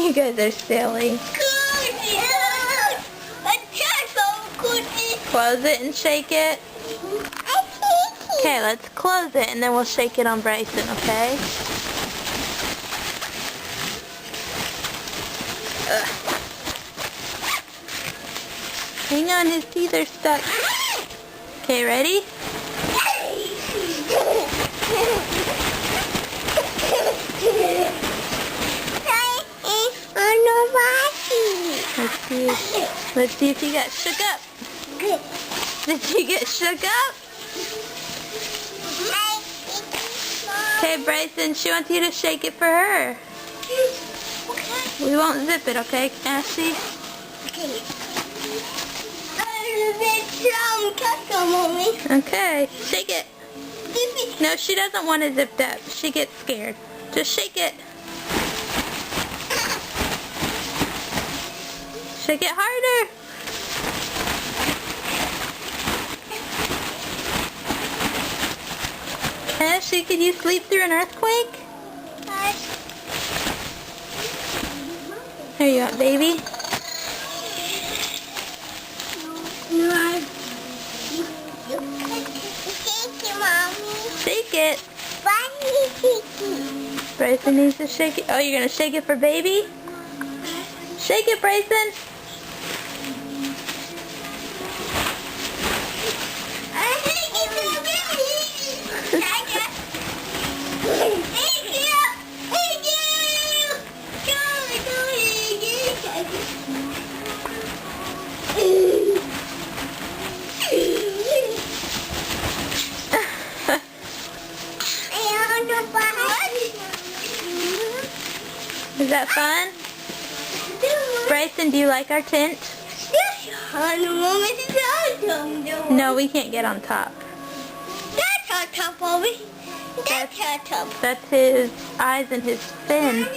You guys are silly. Close it and shake it. Okay, let's close it and then we'll shake it on Bryson, okay? Ugh. Hang on, his teeth are stuck. Okay, ready? Let's see if you got shook up. Did you get shook up? Okay, Bryson, she wants you to shake it for her. We won't zip it, okay, Ashley? Okay, shake it. No, she doesn't want it zipped up. She gets scared. Just shake it. Shake it harder. Ashley, could you sleep through an earthquake? Here you are, baby. Shake it. Bryson needs to shake it. Oh, you're going to shake it for baby? Shake it, Bryson. Is that fun? Bryson, do you like our tent? No, we can't get on top. That's our top, Bobby. That's our top. That's his eyes and his fin.